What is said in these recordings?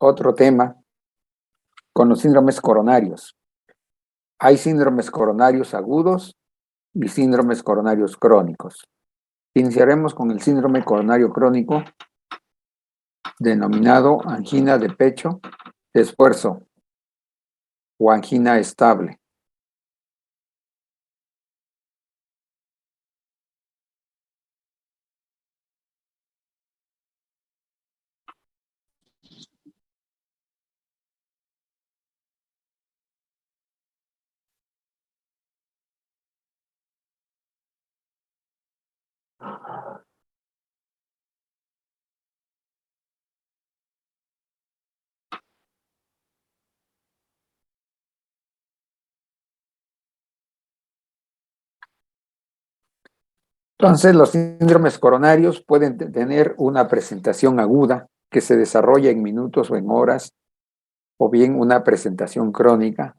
Otro tema con los síndromes coronarios. Hay síndromes coronarios agudos y síndromes coronarios crónicos. Iniciaremos con el síndrome coronario crónico, denominado angina de pecho de esfuerzo o angina estable. Entonces, los síndromes coronarios pueden tener una presentación aguda que se desarrolla en minutos o en horas, o bien una presentación crónica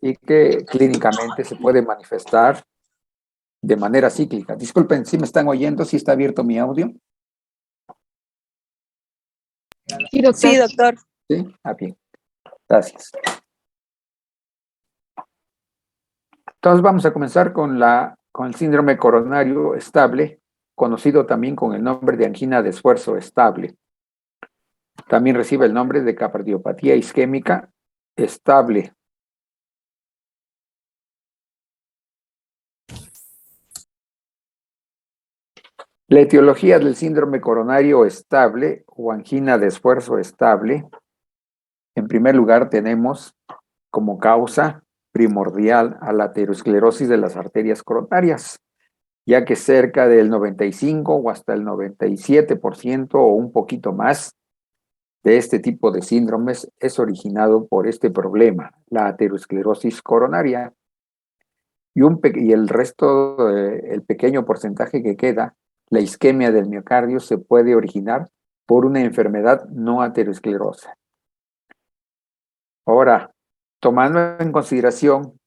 y que clínicamente se puede manifestar de manera cíclica. Disculpen, si me están oyendo, si está abierto mi audio. Sí, doctor. Sí, doctor. Sí, bien. Gracias. Entonces vamos a comenzar con el síndrome coronario estable, conocido también con el nombre de angina de esfuerzo estable. También recibe el nombre de cardiopatía isquémica estable. La etiología del síndrome coronario estable o angina de esfuerzo estable, en primer lugar tenemos como causa primordial a la aterosclerosis de las arterias coronarias, ya que cerca del 95 o hasta el 97% o un poquito más de este tipo de síndromes es originado por este problema, la aterosclerosis coronaria. Y el resto, el pequeño porcentaje que queda, la isquemia del miocardio, se puede originar por una enfermedad no aterosclerosa. Ahora, tomando en consideración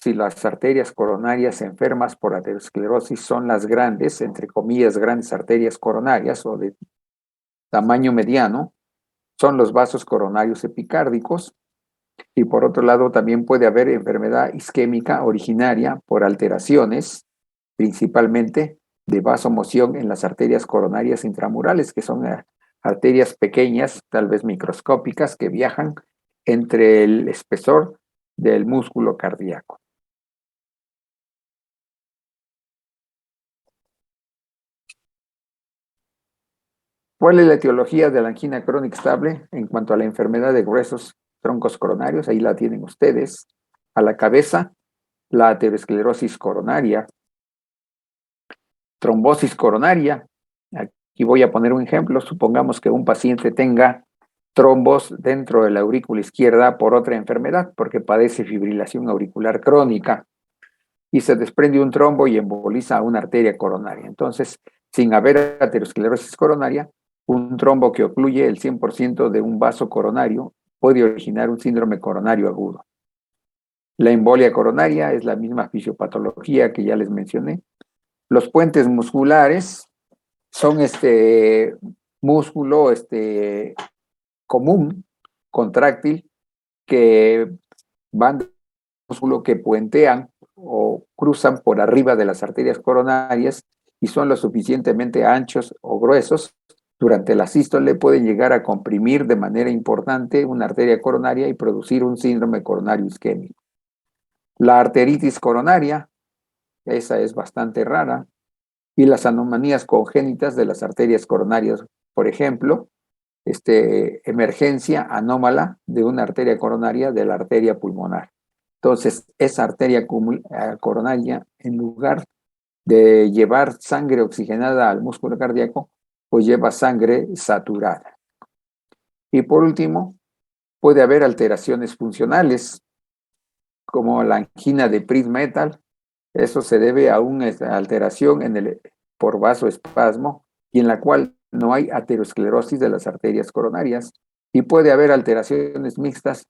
si las arterias coronarias enfermas por aterosclerosis son las grandes, entre comillas, grandes arterias coronarias o de tamaño mediano, son los vasos coronarios epicárdicos, y por otro lado también puede haber enfermedad isquémica originaria por alteraciones, principalmente de vasomoción en las arterias coronarias intramurales, que son arterias pequeñas, tal vez microscópicas, que viajan entre el espesor del músculo cardíaco. ¿Cuál es la etiología de la angina crónica estable en cuanto a la enfermedad de gruesos troncos coronarios? Ahí la tienen ustedes. A la cabeza, la aterosclerosis coronaria, trombosis coronaria. Aquí voy a poner un ejemplo. Supongamos que un paciente tenga trombos dentro de la aurícula izquierda por otra enfermedad, porque padece fibrilación auricular crónica y se desprende un trombo y emboliza una arteria coronaria. Entonces, sin haber aterosclerosis coronaria, un trombo que ocluye el 100% de un vaso coronario puede originar un síndrome coronario agudo. La embolia coronaria es la misma fisiopatología que ya les mencioné. Los puentes musculares son este músculo común, contráctil, que van del músculo que puentean o cruzan por arriba de las arterias coronarias y son lo suficientemente anchos o gruesos. Durante la sístole pueden llegar a comprimir de manera importante una arteria coronaria y producir un síndrome coronario isquémico. La arteritis coronaria, esa es bastante rara, y las anomalías congénitas de las arterias coronarias, por ejemplo, emergencia anómala de una arteria coronaria de la arteria pulmonar. Entonces, esa arteria coronaria, en lugar de llevar sangre oxigenada al músculo cardíaco, pues lleva sangre saturada. Y por último, puede haber alteraciones funcionales, como la angina de Prinzmetal. Eso se debe a una alteración por vasoespasmo y en la cual no hay aterosclerosis de las arterias coronarias. Y puede haber alteraciones mixtas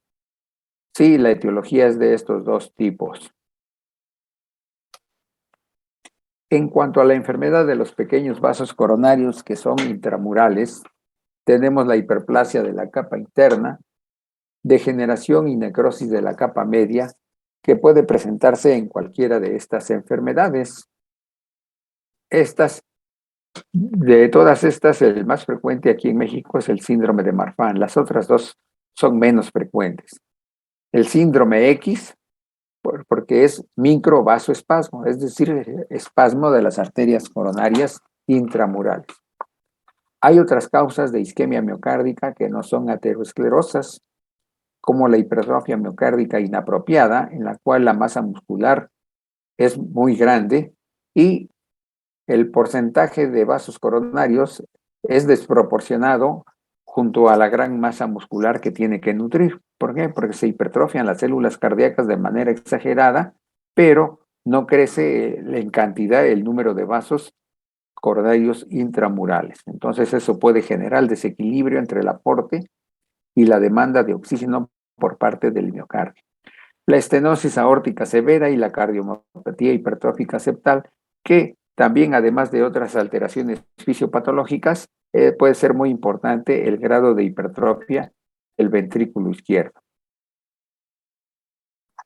si la etiología es de estos dos tipos. En cuanto a la enfermedad de los pequeños vasos coronarios que son intramurales, tenemos la hiperplasia de la capa interna, degeneración y necrosis de la capa media, que puede presentarse en cualquiera de estas enfermedades. De todas estas, el más frecuente aquí en México es el síndrome de Marfan. Las otras dos son menos frecuentes. El síndrome X, porque es microvasoespasmo, es decir, espasmo de las arterias coronarias intramurales. Hay otras causas de isquemia miocárdica que no son aterosclerosas, como la hipertrofia miocárdica inapropiada, en la cual la masa muscular es muy grande y el porcentaje de vasos coronarios es desproporcionado junto a la gran masa muscular que tiene que nutrir. ¿Por qué? Porque se hipertrofian las células cardíacas de manera exagerada, pero no crece en cantidad el número de vasos coronarios intramurales. Entonces eso puede generar desequilibrio entre el aporte y la demanda de oxígeno por parte del miocardio. La estenosis aórtica severa y la cardiomopatía hipertrófica septal, que también, además de otras alteraciones fisiopatológicas, puede ser muy importante el grado de hipertrofia del ventrículo izquierdo.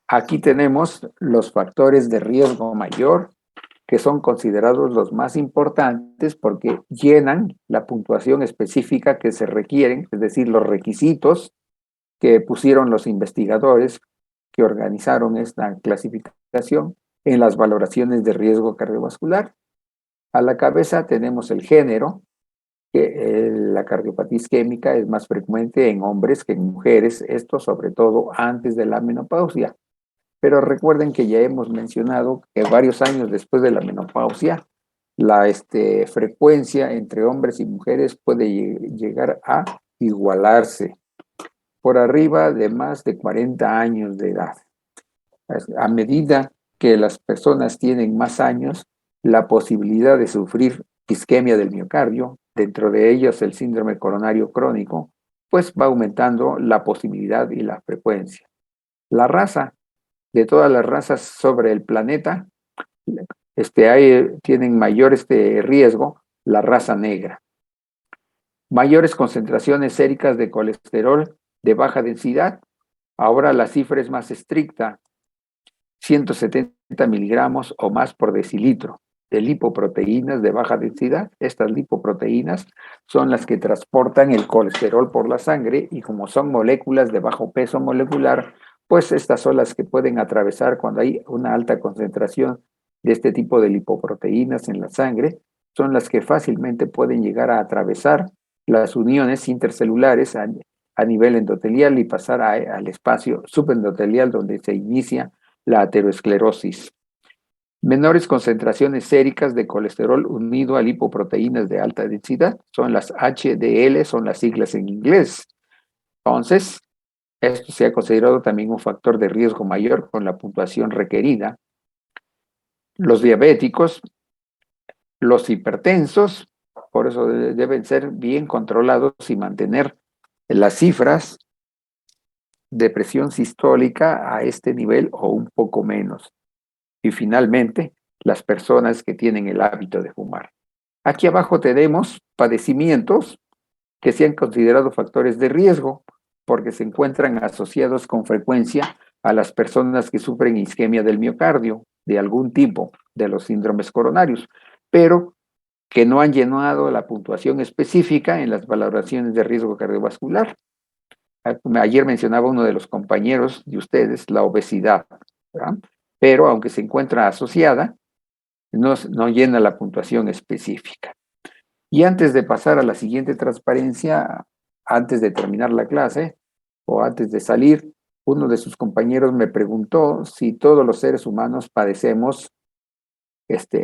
Aquí tenemos los factores de riesgo mayor, que son considerados los más importantes porque llenan la puntuación específica que se requieren, es decir, los requisitos que pusieron los investigadores que organizaron esta clasificación en las valoraciones de riesgo cardiovascular. A la cabeza tenemos el género, que la cardiopatía isquémica es más frecuente en hombres que en mujeres, esto sobre todo antes de la menopausia. Pero recuerden que ya hemos mencionado que varios años después de la menopausia, la frecuencia entre hombres y mujeres puede llegar a igualarse por arriba de más de 40 años de edad. A medida que las personas tienen más años, la posibilidad de sufrir isquemia del miocardio, dentro de ellos el síndrome coronario crónico, pues va aumentando la posibilidad y la frecuencia. La raza, de todas las razas sobre el planeta, tienen mayor riesgo la raza negra. Mayores concentraciones séricas de colesterol de baja densidad. Ahora la cifra es más estricta, 170 miligramos o más por decilitro de lipoproteínas de baja densidad. Estas lipoproteínas son las que transportan el colesterol por la sangre y como son moléculas de bajo peso molecular, pues estas son las que pueden atravesar cuando hay una alta concentración de este tipo de lipoproteínas en la sangre, son las que fácilmente pueden llegar a atravesar las uniones intercelulares a nivel endotelial y pasar al espacio subendotelial donde se inicia la aterosclerosis. Menores concentraciones séricas de colesterol unido a lipoproteínas de alta densidad, son las HDL, son las siglas en inglés. Entonces, esto se ha considerado también un factor de riesgo mayor con la puntuación requerida. Los diabéticos, los hipertensos, por eso deben ser bien controlados y mantener las cifras de presión sistólica a este nivel o un poco menos. Y finalmente, las personas que tienen el hábito de fumar. Aquí abajo tenemos padecimientos que se han considerado factores de riesgo porque se encuentran asociados con frecuencia a las personas que sufren isquemia del miocardio de algún tipo de los síndromes coronarios, pero que no han llenado la puntuación específica en las valoraciones de riesgo cardiovascular. Ayer mencionaba uno de los compañeros de ustedes la obesidad, ¿verdad? Pero aunque se encuentra asociada, no llena la puntuación específica. Y antes de pasar a la siguiente transparencia, antes de terminar la clase o antes de salir, uno de sus compañeros me preguntó si todos los seres humanos padecemos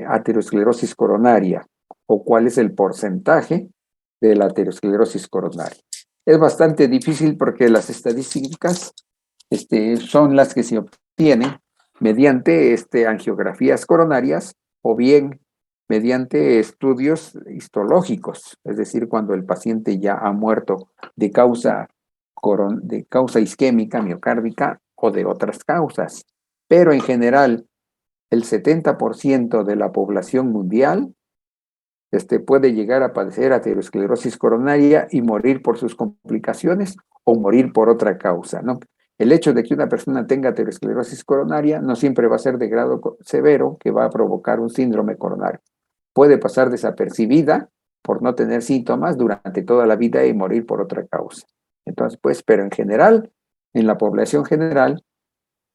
aterosclerosis coronaria o cuál es el porcentaje de la aterosclerosis coronaria. Es bastante difícil porque las estadísticas son las que se obtienen mediante angiografías coronarias o bien mediante estudios histológicos, es decir, cuando el paciente ya ha muerto de causa isquémica, miocárdica o de otras causas. Pero en general, el 70% de la población mundial puede llegar a padecer aterosclerosis coronaria y morir por sus complicaciones o morir por otra causa, ¿no? El hecho de que una persona tenga aterosclerosis coronaria no siempre va a ser de grado severo que va a provocar un síndrome coronario. Puede pasar desapercibida por no tener síntomas durante toda la vida y morir por otra causa. Entonces, pues, pero en general, en la población general,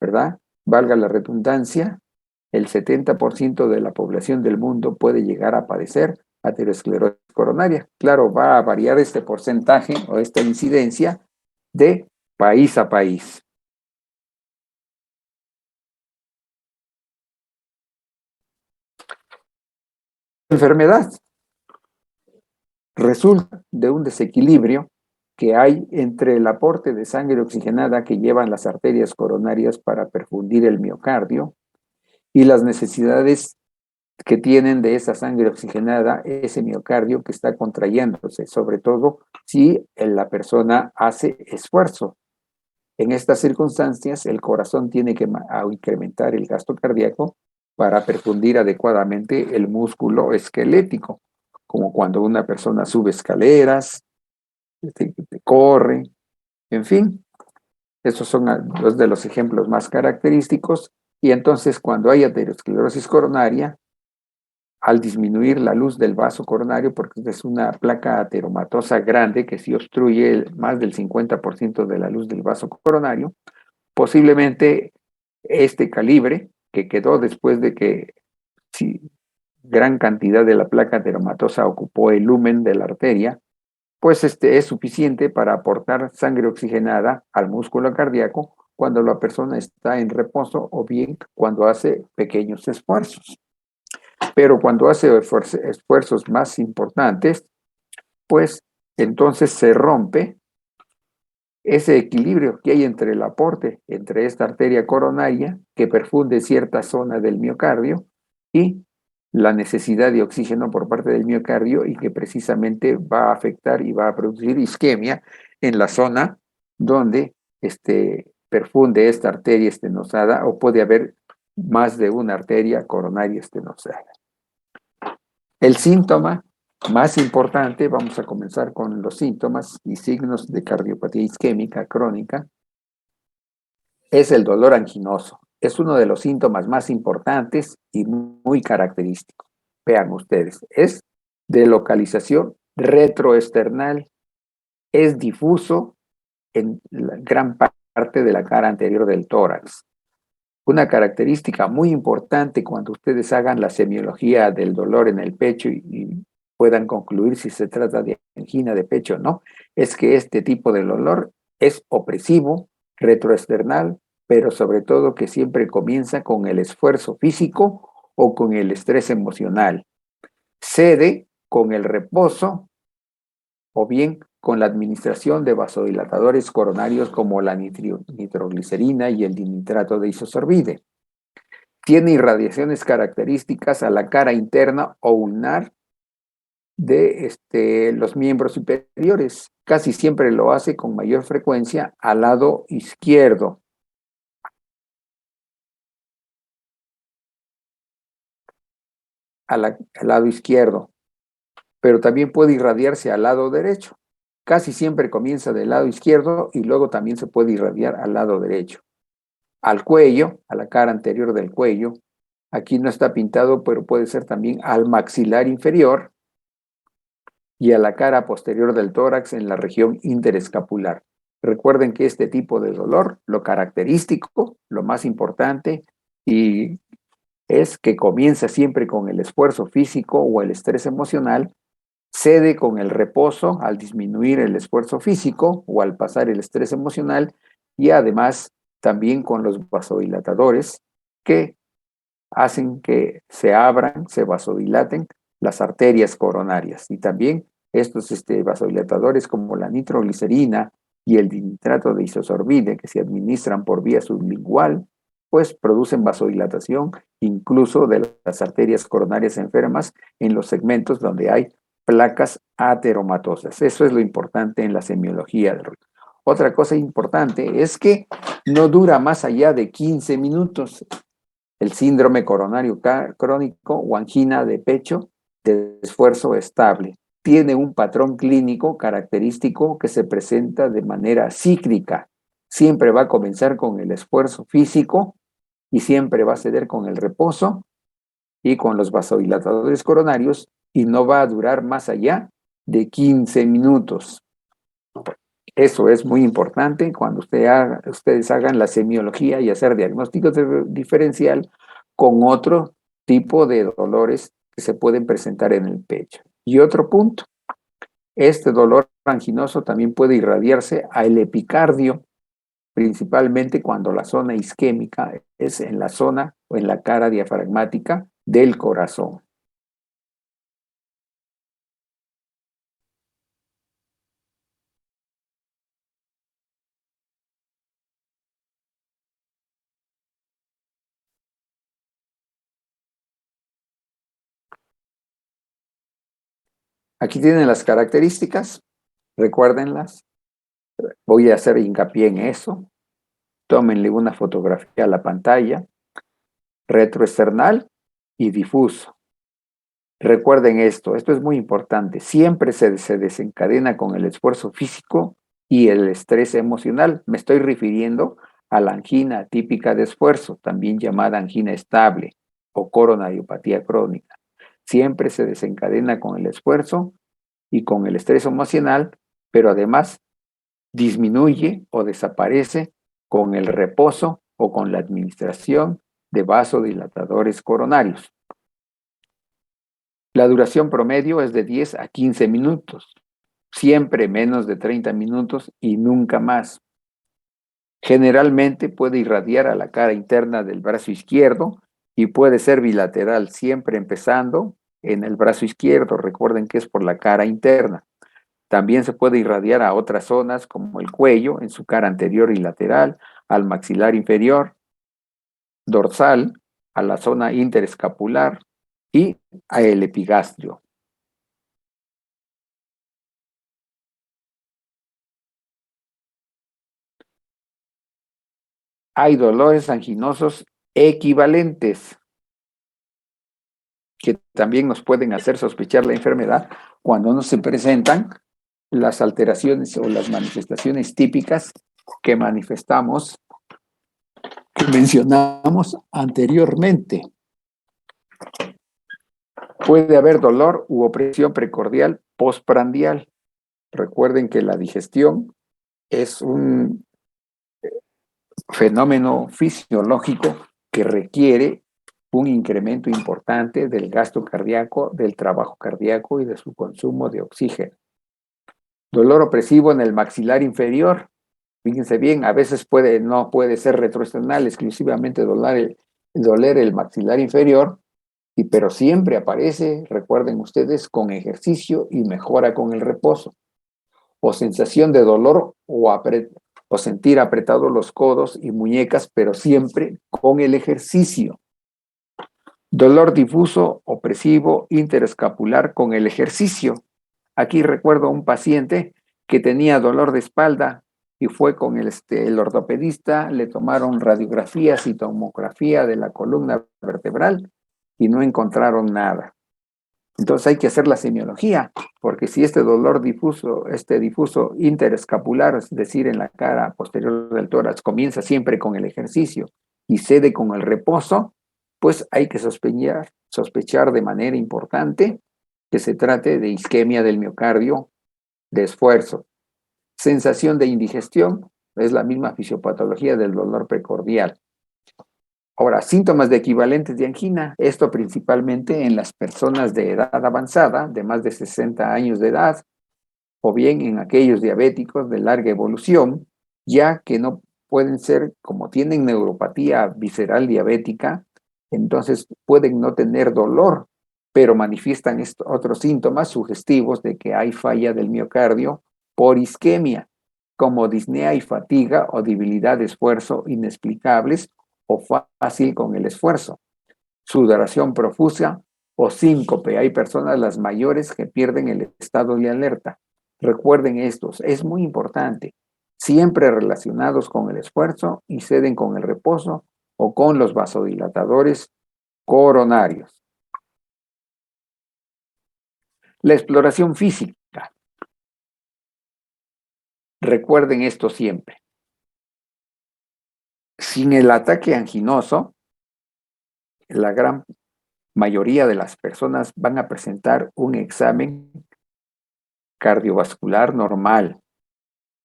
¿verdad? Valga la redundancia, el 70% de la población del mundo puede llegar a padecer aterosclerosis coronaria. Claro, va a variar este porcentaje o esta incidencia de país a país. Enfermedad resulta de un desequilibrio que hay entre el aporte de sangre oxigenada que llevan las arterias coronarias para perfundir el miocardio y las necesidades que tienen de esa sangre oxigenada ese miocardio que está contrayéndose, sobre todo si la persona hace esfuerzo. En estas circunstancias, el corazón tiene que incrementar el gasto cardíaco para perfundir adecuadamente el músculo esquelético, como cuando una persona sube escaleras, corre, en fin. Esos son dos de los ejemplos más característicos. Y entonces, cuando hay aterosclerosis coronaria, al disminuir la luz del vaso coronario, porque es una placa ateromatosa grande que sí obstruye más del 50% de la luz del vaso coronario, posiblemente este calibre que quedó después de que sí, gran cantidad de la placa ateromatosa ocupó el lumen de la arteria, pues es suficiente para aportar sangre oxigenada al músculo cardíaco cuando la persona está en reposo o bien cuando hace pequeños esfuerzos. Pero cuando hace esfuerzos más importantes, pues entonces se rompe ese equilibrio que hay entre el aporte, entre esta arteria coronaria que perfunde cierta zona del miocardio y la necesidad de oxígeno por parte del miocardio y que precisamente va a afectar y va a producir isquemia en la zona donde perfunde esta arteria estenosada o puede haber más de una arteria coronaria estenosada. El síntoma más importante, vamos a comenzar con los síntomas y signos de cardiopatía isquémica crónica, es el dolor anginoso. Es uno de los síntomas más importantes y muy característicos. Vean ustedes, es de localización retroesternal, es difuso en la gran parte de la cara anterior del tórax. Una característica muy importante cuando ustedes hagan la semiología del dolor en el pecho y puedan concluir si se trata de angina de pecho o no, es que este tipo de dolor es opresivo, retroesternal, pero sobre todo que siempre comienza con el esfuerzo físico o con el estrés emocional. Cede con el reposo o bien con la administración de vasodilatadores coronarios como la nitroglicerina y el dinitrato de isosorbide. Tiene irradiaciones características a la cara interna o ulnar de los miembros superiores. Casi siempre lo hace con mayor frecuencia al lado izquierdo. Al lado izquierdo. Pero también puede irradiarse al lado derecho. Casi siempre comienza del lado izquierdo y luego también se puede irradiar al lado derecho. Al cuello, a la cara anterior del cuello. Aquí no está pintado, pero puede ser también al maxilar inferior y a la cara posterior del tórax en la región interescapular. Recuerden que este tipo de dolor, lo característico, lo más importante, y es que comienza siempre con el esfuerzo físico o el estrés emocional, cede con el reposo al disminuir el esfuerzo físico o al pasar el estrés emocional y además también con los vasodilatadores que hacen que se abran, se vasodilaten las arterias coronarias. Y también estos vasodilatadores como la nitroglicerina y el dinitrato de isosorbide que se administran por vía sublingual, pues producen vasodilatación incluso de las arterias coronarias enfermas en los segmentos donde hay placas ateromatosas. Eso es lo importante en la semiología del ruido. Otra cosa importante es que no dura más allá de 15 minutos. El síndrome coronario crónico o angina de pecho de esfuerzo estable. Tiene un patrón clínico característico que se presenta de manera cíclica. Siempre va a comenzar con el esfuerzo físico y siempre va a ceder con el reposo y con los vasodilatadores coronarios y no va a durar más allá de 15 minutos. Eso es muy importante cuando ustedes hagan la semiología y hacer diagnóstico diferencial con otro tipo de dolores que se pueden presentar en el pecho. Y otro punto, este dolor anginoso también puede irradiarse al epicardio, principalmente cuando la zona isquémica es en la zona o en la cara diafragmática del corazón. Aquí tienen las características, recuérdenlas. Voy a hacer hincapié en eso. Tómenle una fotografía a la pantalla, retroesternal y difuso. Recuerden esto es muy importante. Siempre se desencadena con el esfuerzo físico y el estrés emocional. Me estoy refiriendo a la angina típica de esfuerzo, también llamada angina estable o coronariopatía crónica. Siempre se desencadena con el esfuerzo y con el estrés emocional, pero además disminuye o desaparece con el reposo o con la administración de vasodilatadores coronarios. La duración promedio es de 10 a 15 minutos, siempre menos de 30 minutos y nunca más. Generalmente puede irradiar a la cara interna del brazo izquierdo y puede ser bilateral, siempre empezando en el brazo izquierdo. Recuerden que es por la cara interna. También se puede irradiar a otras zonas como el cuello, en su cara anterior y lateral, al maxilar inferior, dorsal, a la zona interescapular y al epigastrio. Hay dolores anginosos equivalentes que también nos pueden hacer sospechar la enfermedad cuando no se presentan las alteraciones o las manifestaciones típicas que mencionamos anteriormente. Puede haber dolor u opresión precordial postprandial. Recuerden que la digestión es un fenómeno fisiológico que requiere un incremento importante del gasto cardíaco, del trabajo cardíaco y de su consumo de oxígeno. Dolor opresivo en el maxilar inferior. Fíjense bien, a veces no puede ser retroesternal, exclusivamente doler el maxilar inferior, pero siempre aparece, recuerden ustedes, con ejercicio y mejora con el reposo. O sensación de dolor o sentir apretados los codos y muñecas, pero siempre con el ejercicio. Dolor difuso, opresivo, interescapular con el ejercicio. Aquí recuerdo a un paciente que tenía dolor de espalda y fue con el ortopedista, le tomaron radiografías y tomografía de la columna vertebral y no encontraron nada. Entonces hay que hacer la semiología, porque si este dolor difuso interescapular, es decir, en la cara posterior del tórax, comienza siempre con el ejercicio y cede con el reposo, pues hay que sospechar de manera importante que se trate de isquemia del miocardio de esfuerzo. Sensación de indigestión es la misma fisiopatología del dolor precordial. Ahora, síntomas de equivalentes de angina, esto principalmente en las personas de edad avanzada, de más de 60 años de edad, o bien en aquellos diabéticos de larga evolución, ya que no pueden ser, como tienen neuropatía visceral diabética, entonces pueden no tener dolor, pero manifiestan otros síntomas sugestivos de que hay falla del miocardio por isquemia, como disnea y fatiga o debilidad de esfuerzo inexplicables o fácil con el esfuerzo, sudoración profusa o síncope. Hay personas, las mayores, que pierden el estado de alerta. Recuerden estos, es muy importante, siempre relacionados con el esfuerzo y ceden con el reposo o con los vasodilatadores coronarios. La exploración física. Recuerden esto siempre. Sin el ataque anginoso, la gran mayoría de las personas van a presentar un examen cardiovascular normal.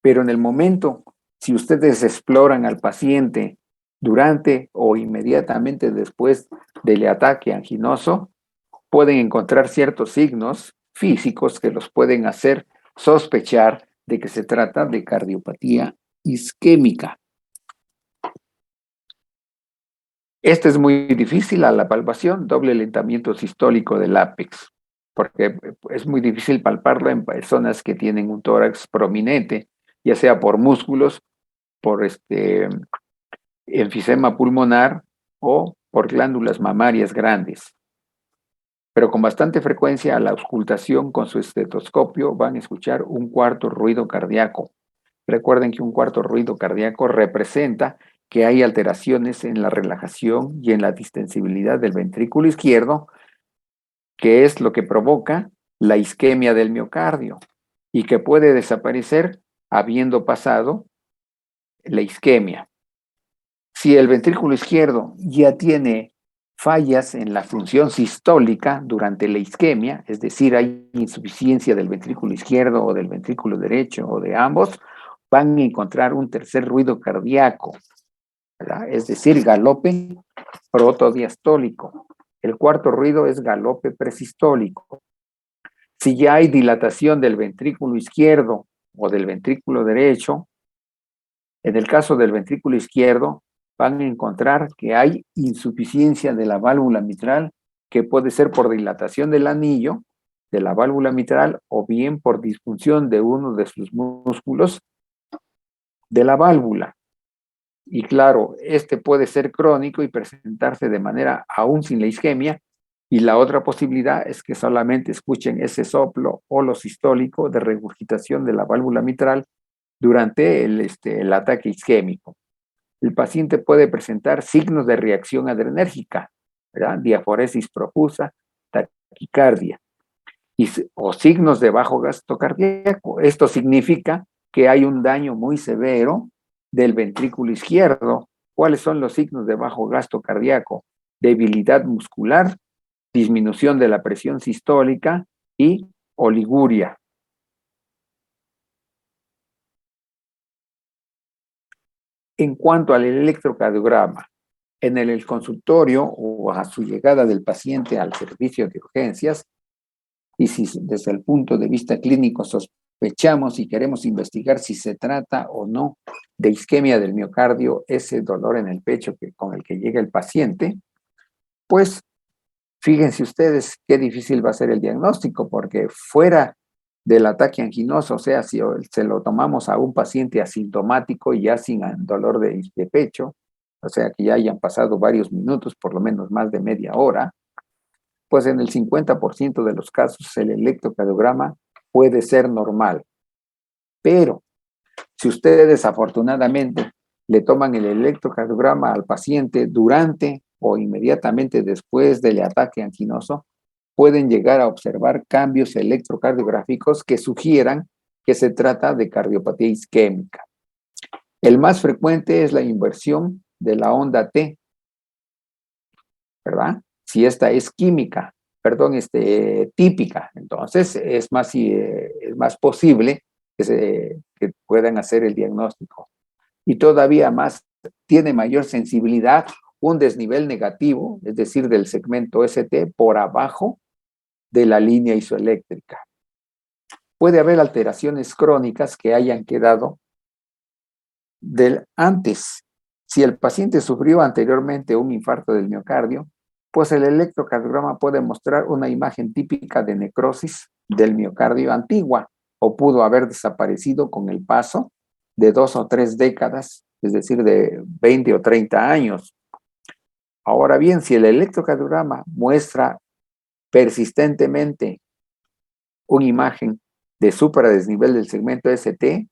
Pero en el momento, si ustedes exploran al paciente durante o inmediatamente después del ataque anginoso, pueden encontrar ciertos signos físicos que los pueden hacer sospechar de que se trata de cardiopatía isquémica. Este es muy difícil a la palpación, doble levantamiento sistólico del ápex, porque es muy difícil palparlo en personas que tienen un tórax prominente, ya sea por músculos, por enfisema pulmonar o por glándulas mamarias grandes. Pero con bastante frecuencia a la auscultación con su estetoscopio van a escuchar un cuarto ruido cardíaco. Recuerden que un cuarto ruido cardíaco representa que hay alteraciones en la relajación y en la distensibilidad del ventrículo izquierdo, que es lo que provoca la isquemia del miocardio y que puede desaparecer habiendo pasado la isquemia. Si el ventrículo izquierdo ya tiene fallas en la función sistólica durante la isquemia, es decir, hay insuficiencia del ventrículo izquierdo o del ventrículo derecho o de ambos, van a encontrar un tercer ruido cardíaco, ¿verdad? Es decir, galope protodiastólico. El cuarto ruido es galope presistólico. Si ya hay dilatación del ventrículo izquierdo o del ventrículo derecho, en el caso del ventrículo izquierdo, van a encontrar que hay insuficiencia de la válvula mitral, que puede ser por dilatación del anillo de la válvula mitral o bien por disfunción de uno de sus músculos de la válvula. Y claro, este puede ser crónico y presentarse de manera aún sin la isquemia. Y la otra posibilidad es que solamente escuchen ese soplo holosistólico de regurgitación de la válvula mitral durante el ataque isquémico. El paciente puede presentar signos de reacción adrenérgica, ¿verdad? Diaforesis profusa, taquicardia, o signos de bajo gasto cardíaco. Esto significa que hay un daño muy severo del ventrículo izquierdo. ¿Cuáles son los signos de bajo gasto cardíaco? Debilidad muscular, disminución de la presión sistólica y oliguria. En cuanto al electrocardiograma, en el consultorio o a su llegada del paciente al servicio de urgencias, y si desde el punto de vista clínico sospechamos y queremos investigar si se trata o no de isquemia del miocardio, ese dolor en el pecho con el que llega el paciente, pues fíjense ustedes qué difícil va a ser el diagnóstico, porque fuera del ataque anginoso, o sea, si se lo tomamos a un paciente asintomático y ya sin dolor de pecho, o sea, que ya hayan pasado varios minutos, por lo menos más de media hora, pues en el 50% de los casos el electrocardiograma puede ser normal. Pero si ustedes afortunadamente le toman el electrocardiograma al paciente durante o inmediatamente después del ataque anginoso, pueden llegar a observar cambios electrocardiográficos que sugieran que se trata de cardiopatía isquémica. El más frecuente es la inversión de la onda T, ¿verdad? Si esta es química, perdón, típica, entonces es más posible que puedan hacer el diagnóstico. Y todavía más, tiene mayor sensibilidad un desnivel negativo, es decir, del segmento ST por abajo de la línea isoeléctrica. Puede haber alteraciones crónicas que hayan quedado del antes. Si el paciente sufrió anteriormente un infarto del miocardio, pues el electrocardiograma puede mostrar una imagen típica de necrosis del miocardio antigua o pudo haber desaparecido con el paso de 2 o 3 décadas, es decir, de 20 o 30 años. Ahora bien, si el electrocardiograma muestra persistentemente una imagen de supradesnivel del segmento ST,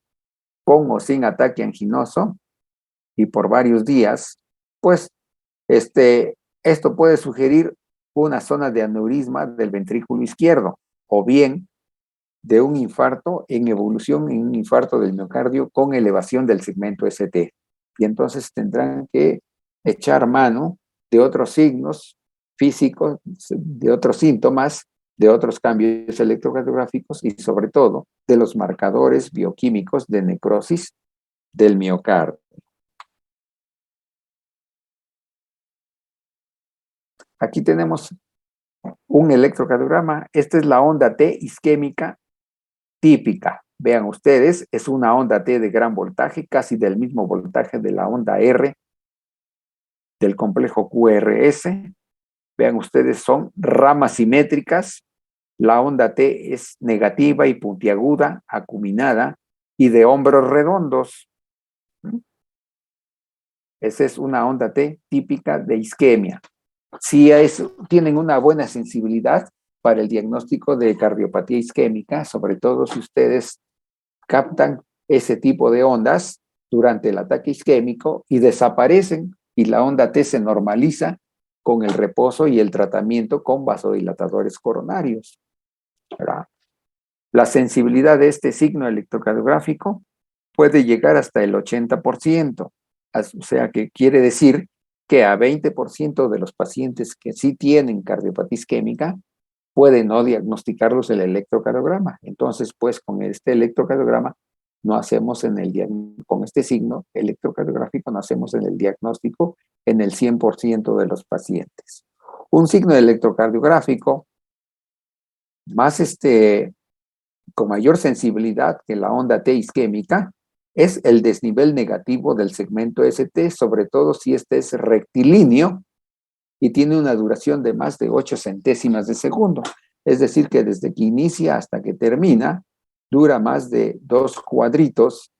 con o sin ataque anginoso, y por varios días, pues esto puede sugerir una zona de aneurisma del ventrículo izquierdo o bien de un infarto en evolución en un infarto del miocardio con elevación del segmento ST. Y entonces tendrán que echar mano de otros signos físicos, de otros síntomas, de otros cambios electrocardiográficos y sobre todo de los marcadores bioquímicos de necrosis del miocardio. Aquí tenemos un electrocardiograma. Esta es la onda T isquémica típica. Vean ustedes, es una onda T de gran voltaje, casi del mismo voltaje de la onda R del complejo QRS. Vean ustedes, son ramas simétricas. La onda T es negativa y puntiaguda, acuminada y de hombros redondos. Esa es una onda T típica de isquemia. Si tienen una buena sensibilidad para el diagnóstico de cardiopatía isquémica, sobre todo si ustedes captan ese tipo de ondas durante el ataque isquémico y desaparecen y la onda T se normaliza con el reposo y el tratamiento con vasodilatadores coronarios, ¿verdad? La sensibilidad de este signo electrocardiográfico puede llegar hasta el 80%, o sea que quiere decir que a 20% de los pacientes que sí tienen cardiopatía isquémica puede no diagnosticarlos el electrocardiograma. Entonces, pues con este electrocardiograma no hacemos con este signo electrocardiográfico no hacemos en el diagnóstico en el 100% de los pacientes. Un signo electrocardiográfico más con mayor sensibilidad que la onda T isquémica es el desnivel negativo del segmento ST, sobre todo si este es rectilíneo y tiene una duración de más de 8 centésimas de segundo. Es decir, que desde que inicia hasta que termina, dura más de 2 cuadritos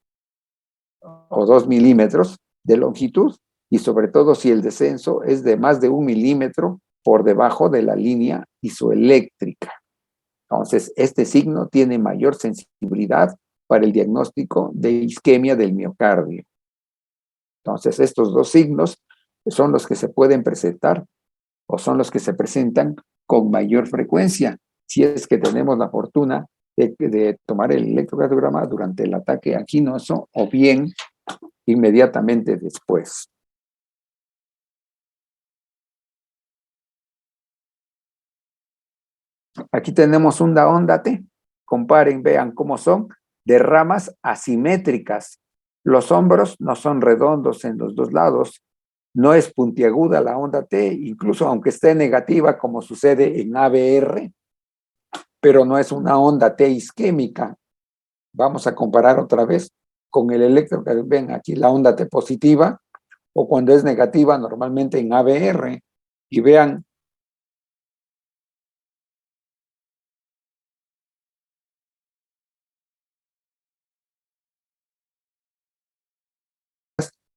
o 2 milímetros de longitud, y sobre todo si el descenso es de más de 1 milímetro por debajo de la línea isoeléctrica. Entonces, este signo tiene mayor sensibilidad para el diagnóstico de isquemia del miocardio. Entonces, estos dos signos son los que se pueden presentar o son los que se presentan con mayor frecuencia si es que tenemos la fortuna de tomar el electrocardiograma durante el ataque anginoso o bien inmediatamente después. Aquí tenemos una onda T. Comparen, vean cómo son de ramas asimétricas. Los hombros no son redondos en los dos lados. No es puntiaguda la onda T, incluso aunque esté negativa como sucede en ABR, pero no es una onda T isquémica. Vamos a comparar otra vez con el electrocardiograma. Ven aquí la onda T positiva o cuando es negativa normalmente en ABR. Y vean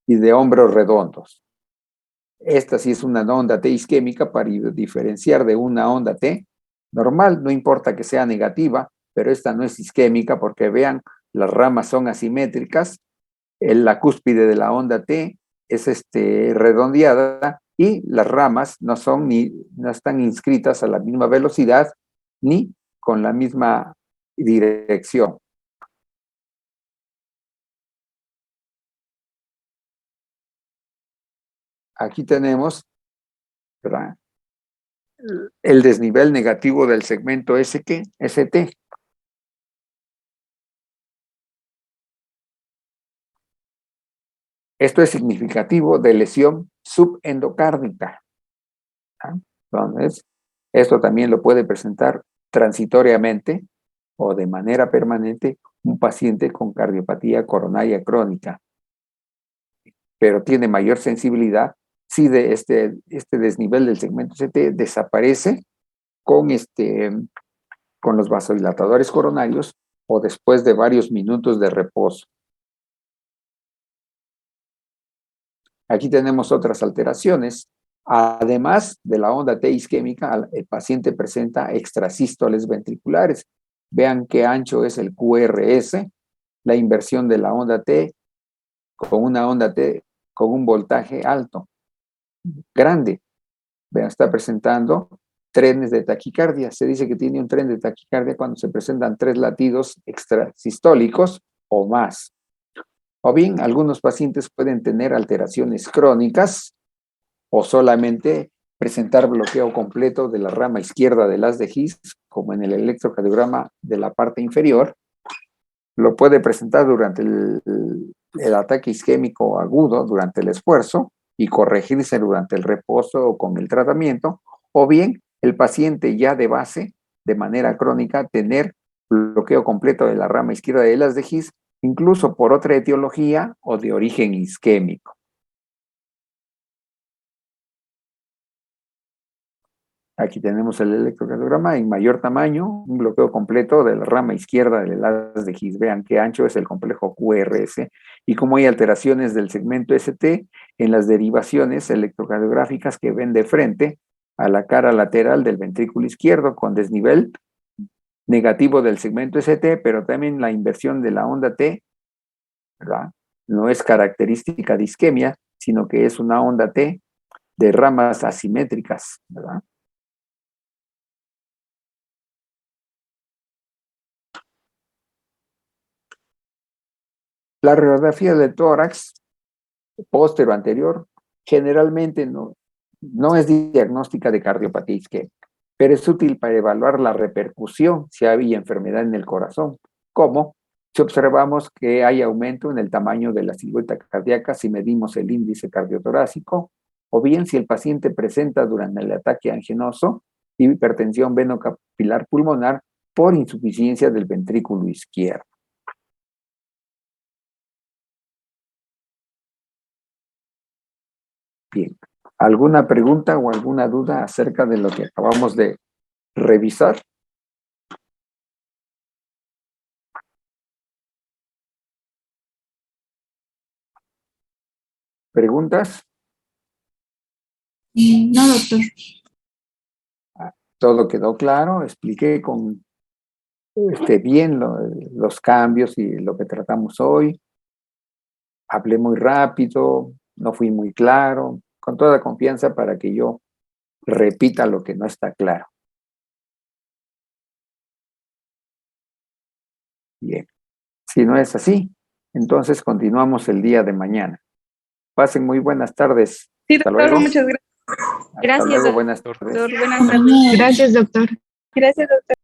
y de hombros redondos. Esta sí es una onda T isquémica para diferenciar de una onda T normal, no importa que sea negativa, pero esta no es isquémica porque vean, las ramas son asimétricas, la cúspide de la onda T es redondeada y las ramas no están inscritas a la misma velocidad ni con la misma dirección. Aquí tenemos, ¿verdad?, el desnivel negativo del segmento ST. Esto es significativo de lesión subendocárdica. Entonces, esto también lo puede presentar transitoriamente o de manera permanente un paciente con cardiopatía coronaria crónica, pero tiene mayor sensibilidad si de este desnivel del segmento ST desaparece con los vasodilatadores coronarios o después de varios minutos de reposo. Aquí tenemos otras alteraciones. Además de la onda T isquémica, el paciente presenta extrasístoles ventriculares. Vean qué ancho es el QRS, la inversión de la onda T con una onda T con un voltaje alto, grande. Vean, está presentando trenes de taquicardia. Se dice que tiene un tren de taquicardia cuando se presentan 3 latidos extrasistólicos o más. O bien, algunos pacientes pueden tener alteraciones crónicas o solamente presentar bloqueo completo de la rama izquierda del haz de His, como en el electrocardiograma de la parte inferior. Lo puede presentar durante el ataque isquémico agudo, durante el esfuerzo, y corregirse durante el reposo o con el tratamiento, o bien el paciente ya de base, de manera crónica, tener bloqueo completo de la rama izquierda del haz de His, incluso por otra etiología o de origen isquémico. Aquí tenemos el electrocardiograma en mayor tamaño, un bloqueo completo de la rama izquierda del haz de His. Vean qué ancho es el complejo QRS y cómo hay alteraciones del segmento ST en las derivaciones electrocardiográficas que ven de frente a la cara lateral del ventrículo izquierdo con desnivel negativo del segmento ST, pero también la inversión de la onda T, ¿verdad? No es característica de isquemia, sino que es una onda T de ramas asimétricas, ¿verdad? La radiografía del tórax póstero anterior generalmente no es diagnóstica de cardiopatía isquémica, pero es útil para evaluar la repercusión si había enfermedad en el corazón, como si observamos que hay aumento en el tamaño de la silueta cardíaca si medimos el índice cardiotorácico, o bien si el paciente presenta durante el ataque anginoso hipertensión venocapilar pulmonar por insuficiencia del ventrículo izquierdo. Bien, ¿alguna pregunta o alguna duda acerca de lo que acabamos de revisar? ¿Preguntas? No, doctor. Todo quedó claro, expliqué con bien los cambios y lo que tratamos hoy. Hablé muy rápido, no fui muy claro, con toda confianza para que yo repita lo que no está claro. Bien, si no es así, entonces continuamos el día de mañana. Pasen muy buenas tardes. Sí, Hasta doctor, luego. muchas gracias. Hasta Gracias, luego, buenas tardes. doctor. Buenas tardes. Gracias, doctor. Gracias, doctor.